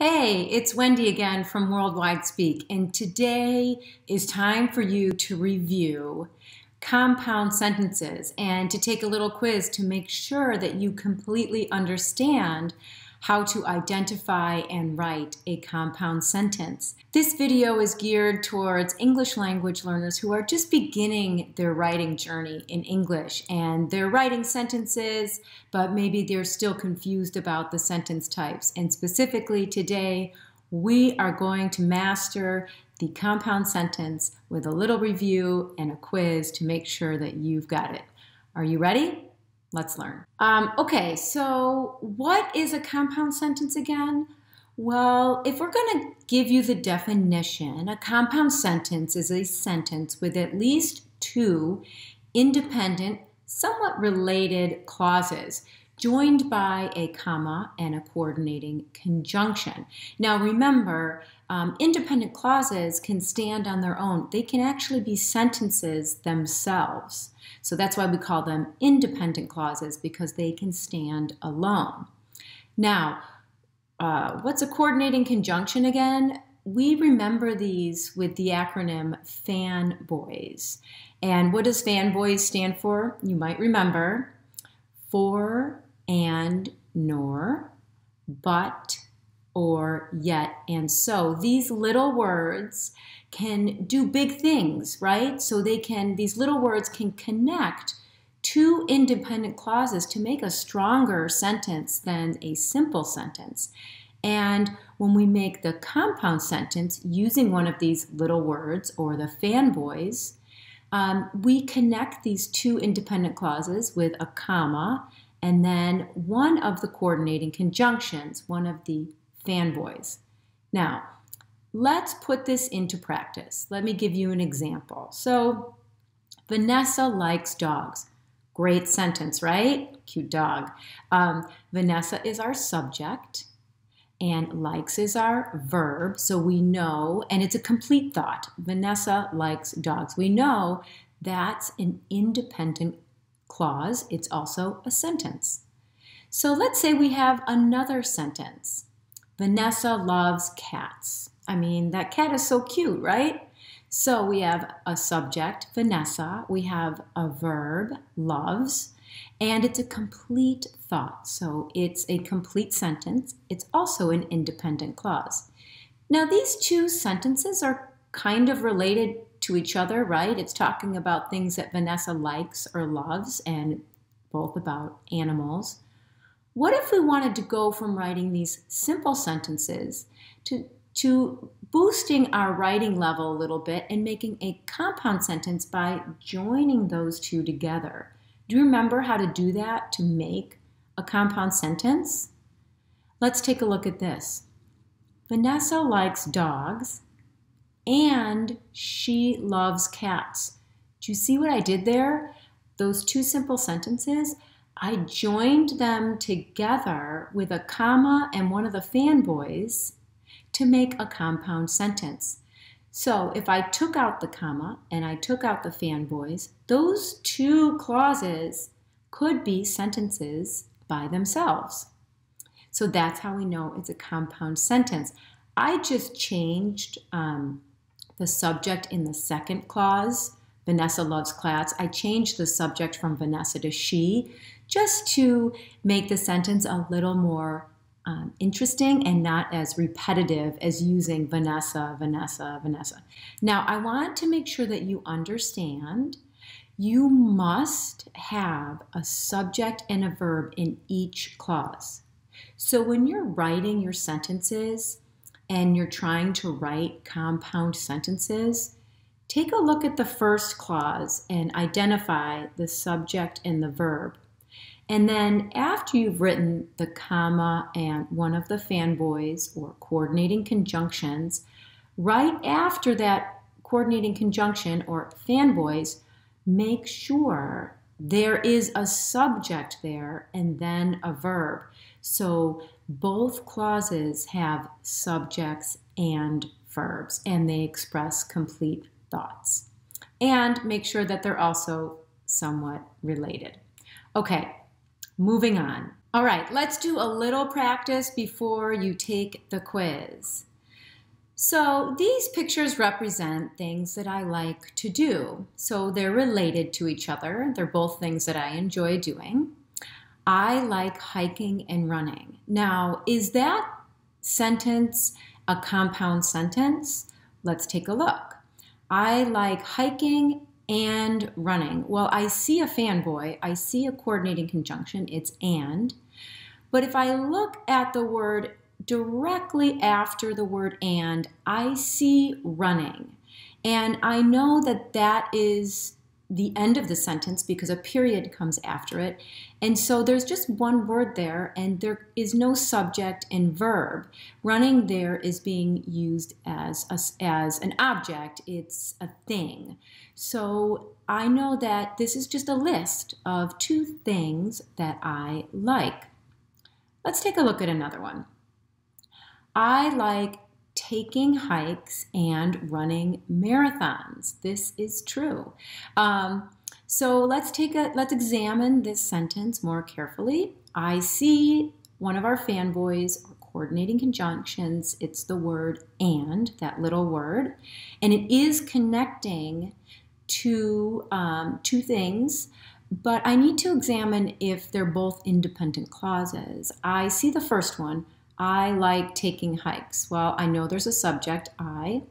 Hey, it's Wendy again from Worldwide Speak, and today is time for you to review compound sentences and to take a little quiz to make sure that you completely understand how to identify and write a compound sentence. This video is geared towards English language learners who are just beginning their writing journey in English, and they're writing sentences, but maybe they're still confused about the sentence types. And specifically today, we are going to master the compound sentence with a little review and a quiz to make sure that you've got it. Are you ready? Let's learn. Okay, so what is a compound sentence again? Well, if we're going to give you the definition, a compound sentence is a sentence with at least two independent, somewhat related clauses joined by a comma and a coordinating conjunction. Now remember, independent clauses can stand on their own. They can actually be sentences themselves. So that's why we call them independent clauses, because they can stand alone. Now, what's a coordinating conjunction again? We remember these with the acronym FANBOYS. And what does FANBOYS stand for? You might remember for, and, nor, but, or, yet, and so. These little words can do big things, right? So these little words can connect two independent clauses to make a stronger sentence than a simple sentence. And when we make the compound sentence using one of these little words, or the FANBOYS, we connect these two independent clauses with a comma and then one of the coordinating conjunctions, one of the FANBOYS. Now, let's put this into practice. Let me give you an example. So, Vanessa likes dogs. Great sentence, right? Cute dog. Vanessa is our subject, and likes is our verb. So we know, and it's a complete thought. Vanessa likes dogs. We know that's an independent clause. It's also a sentence. So let's say we have another sentence. Vanessa loves cats. I mean, that cat is so cute, right? So we have a subject, Vanessa. We have a verb, loves, and it's a complete thought. So it's a complete sentence. It's also an independent clause. Now, these two sentences are kind of related to each other, right? It's talking about things that Vanessa likes or loves, and both about animals. What if we wanted to go from writing these simple sentences to boosting our writing level a little bit and making a compound sentence by joining those two together? Do you remember how to do that to make a compound sentence? Let's take a look at this. Vanessa likes dogs and she loves cats. Do you see what I did there? Those two simple sentences, I joined them together with a comma and one of the FANBOYS to make a compound sentence. So if I took out the comma and I took out the FANBOYS, those two clauses could be sentences by themselves. So that's how we know it's a compound sentence. I just changed the subject in the second clause, Vanessa loves cats. I changed the subject from Vanessa to she, just to make the sentence a little more interesting and not as repetitive as using Vanessa, Vanessa, Vanessa. Now, I want to make sure that you understand you must have a subject and a verb in each clause. So when you're writing your sentences and you're trying to write compound sentences, take a look at the first clause and identify the subject and the verb. And then after you've written the comma and one of the FANBOYS or coordinating conjunctions, right after that coordinating conjunction or FANBOYS, make sure there is a subject there and then a verb. So both clauses have subjects and verbs, and they express complete thoughts. And make sure that they're also somewhat related. Okay. Moving on. All right, let's do a little practice before you take the quiz. So these pictures represent things that I like to do. So they're related to each other. They're both things that I enjoy doing. I like hiking and running. Now, is that sentence a compound sentence? Let's take a look. I like hiking and running. Well, I see a fanboy. I see a coordinating conjunction. It's and. But if I look at the word directly after the word and, I see running. And I know that that is the end of the sentence because a period comes after it. And so there's just one word there and there is no subject and verb. Running there is being used as an object. It's a thing. So I know that this is just a list of two things that I like. Let's take a look at another one. I like taking hikes and running marathons. This is true. So let's examine this sentence more carefully. I see one of our fanboys or coordinating conjunctions. It's the word and, that little word, and it is connecting to two things. But I need to examine if they're both independent clauses. I see the first one. I like taking hikes. Well, I know there's a subject, I,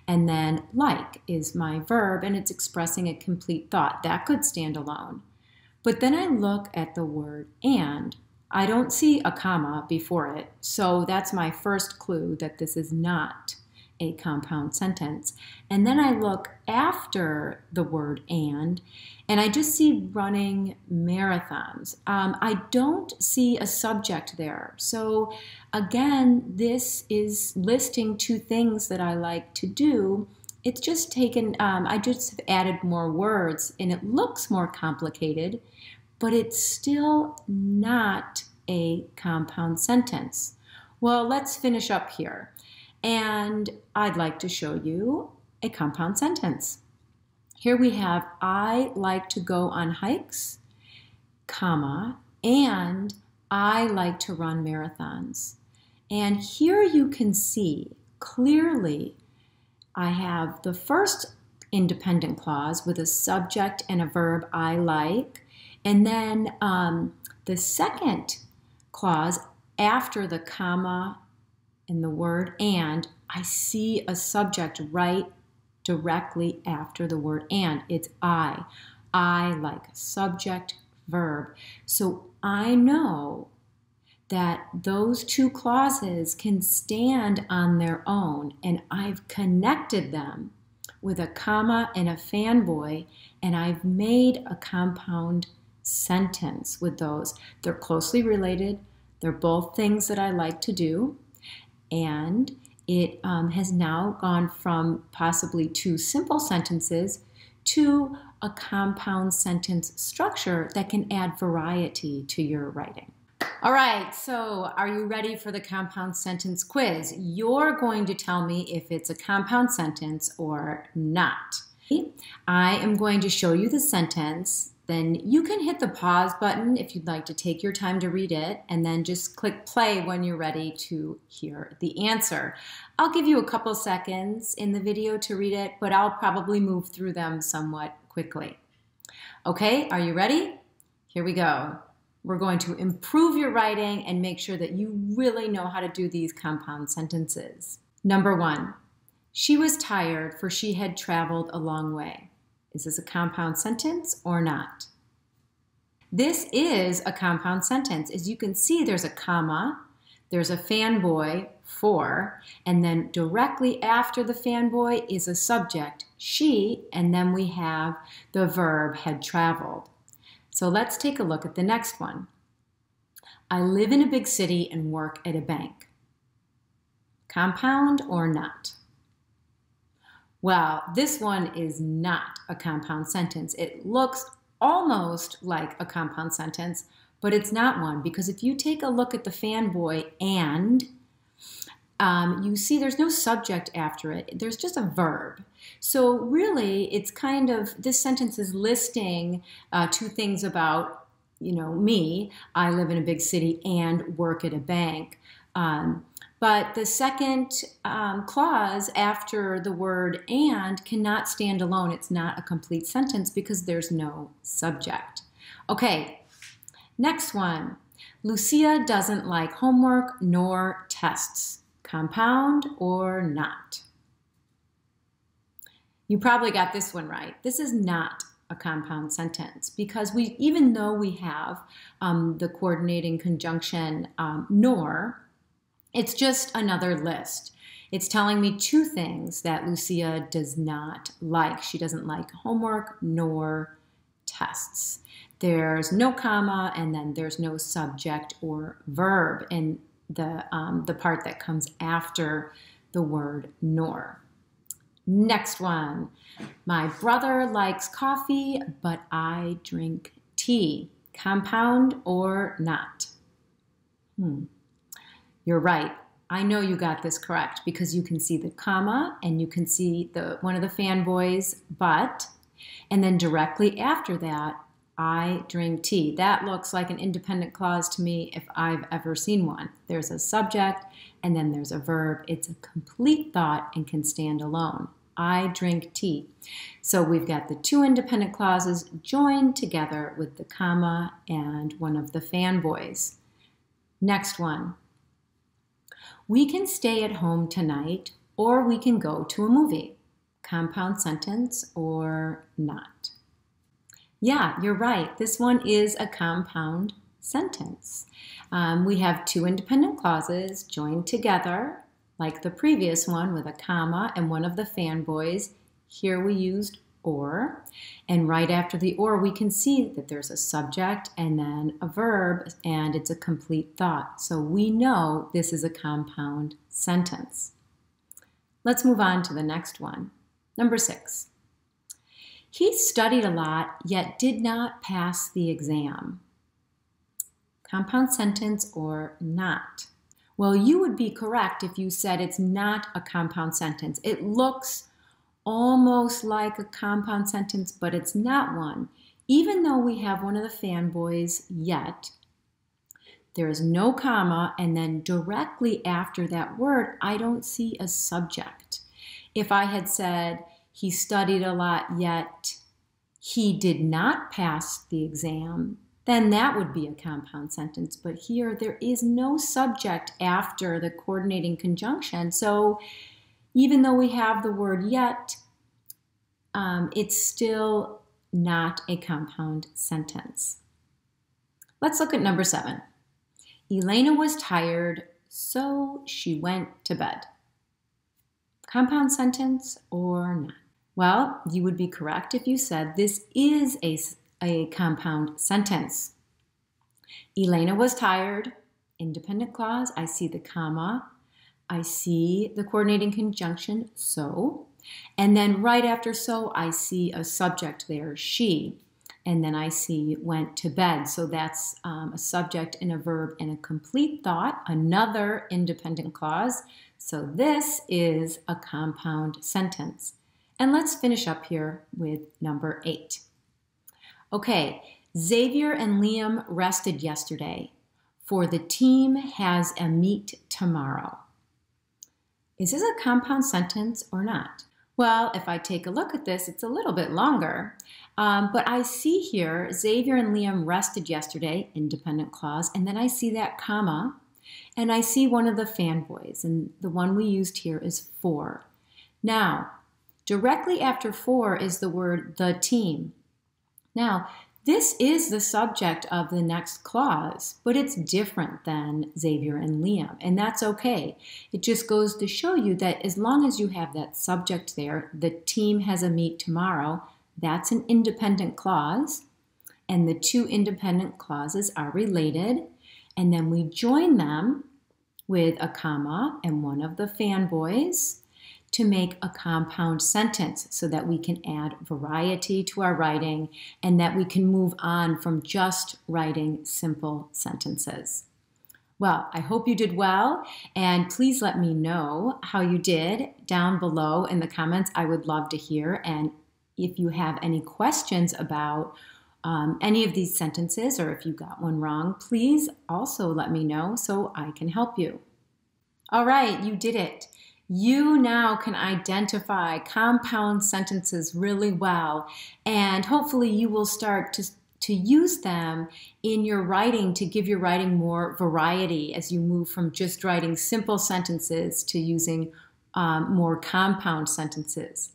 and then like is my verb, and it's expressing a complete thought. That could stand alone. But then I look at the word and. I don't see a comma before it, so that's my first clue that this is not a compound sentence. And then I look after the word and I just see running marathons. I don't see a subject there. So again, this is listing two things that I like to do. It's just taken, I just have added more words and it looks more complicated, but it's still not a compound sentence. Well, let's finish up here. And I'd like to show you a compound sentence. Here we have, I like to go on hikes, comma, and I like to run marathons. And here you can see clearly I have the first independent clause with a subject and a verb, I like, and then the second clause after the comma and the word and, I see a subject right directly after the word and. It's I. I like subject, verb. So I know that those two clauses can stand on their own, and I've connected them with a comma and a fanboy, and I've made a compound sentence with those. They're closely related. They're both things that I like to do. And it has now gone from possibly two simple sentences to a compound sentence structure that can add variety to your writing. All right, so are you ready for the compound sentence quiz? You're going to tell me if it's a compound sentence or not. I am going to show you the sentence. Then you can hit the pause button if you'd like to take your time to read it, and then just click play when you're ready to hear the answer. I'll give you a couple seconds in the video to read it, but I'll probably move through them somewhat quickly. Okay, are you ready? Here we go. We're going to improve your writing and make sure that you really know how to do these compound sentences. Number one, she was tired for she had traveled a long way. Is this a compound sentence or not? This is a compound sentence. As you can see, there's a comma, there's a fanboy, for, and then directly after the fanboy is a subject, she, and then we have the verb had traveled. So let's take a look at the next one. I live in a big city and work at a bank. Compound or not? Well, this one is not a compound sentence. It looks almost like a compound sentence, but it's not one, because if you take a look at the fanboy and, you see there's no subject after it. There's just a verb. So really, it's kind of, this sentence is listing two things about me, I live in a big city and work at a bank. But the second clause after the word and cannot stand alone. It's not a complete sentence because there's no subject. Okay, next one. Lucia doesn't like homework nor tests. Compound or not? You probably got this one right. This is not a compound sentence because even though we have the coordinating conjunction nor, it's just another list. It's telling me two things that Lucia does not like. She doesn't like homework nor tests. There's no comma and then there's no subject or verb in the part that comes after the word nor. Next one. My brother likes coffee, but I drink tea. Compound or not? You're right. I know you got this correct because you can see the comma and you can see one of the fanboys, but, and then directly after that, I drink tea. That looks like an independent clause to me if I've ever seen one. There's a subject and then there's a verb. It's a complete thought and can stand alone. I drink tea. So we've got the two independent clauses joined together with the comma and one of the fanboys. Next one. We can stay at home tonight or we can go to a movie. Compound sentence or not? Yeah, you're right. This one is a compound sentence. We have two independent clauses joined together, like the previous one with a comma and one of the fanboys. Here we used or, and right after the or we can see that there's a subject and then a verb and it's a complete thought. So we know this is a compound sentence. Let's move on to the next one. Number 6. He studied a lot, yet did not pass the exam. Compound sentence or not? Well, you would be correct if you said it's not a compound sentence. It looks almost like a compound sentence, but it's not one. Even though we have one of the fanboys yet, there is no comma, and then directly after that word, I don't see a subject. If I had said, he studied a lot, yet he did not pass the exam, then that would be a compound sentence. But here, there is no subject after the coordinating conjunction. So even though we have the word yet, it's still not a compound sentence. Let's look at number 7. Elena was tired, so she went to bed. Compound sentence or not? Well, you would be correct if you said this is a compound sentence. Elena was tired, independent clause. I see the comma. I see the coordinating conjunction, so. And then right after so, I see a subject there, she. And then I see went to bed. So that's a subject and a verb and a complete thought, another independent clause. So this is a compound sentence. And let's finish up here with number 8. Okay, Xavier and Liam rested yesterday, for the team has a meet tomorrow. Is this a compound sentence or not? Well, if I take a look at this, it's a little bit longer. But I see here, Xavier and Liam rested yesterday, independent clause, and then I see that comma, and I see one of the fanboys, and the one we used here is for. Now, directly after for is the word the team. Now, this is the subject of the next clause, but it's different than Xavier and Liam, and that's okay. It just goes to show you that as long as you have that subject there, the team has a meet tomorrow, that's an independent clause, and the two independent clauses are related, and then we join them with a comma and one of the fanboys to make a compound sentence so that we can add variety to our writing and that we can move on from just writing simple sentences. Well, I hope you did well, and please let me know how you did down below in the comments. I would love to hear, and if you have any questions about any of these sentences, or if you got one wrong, please also let me know so I can help you. All right, you did it. You now can identify compound sentences really well, and hopefully you will start to use them in your writing to give your writing more variety as you move from just writing simple sentences to using more compound sentences.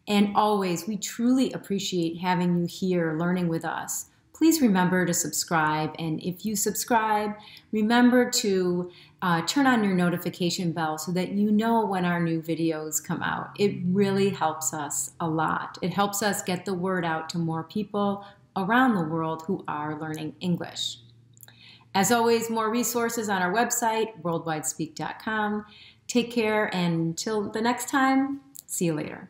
And always, we truly appreciate having you here learning with us. Please remember to subscribe, and if you subscribe, remember to turn on your notification bell so that you know when our new videos come out. It really helps us a lot. It helps us get the word out to more people around the world who are learning English. As always, more resources on our website, worldwidespeak.com. Take care, and until the next time, see you later.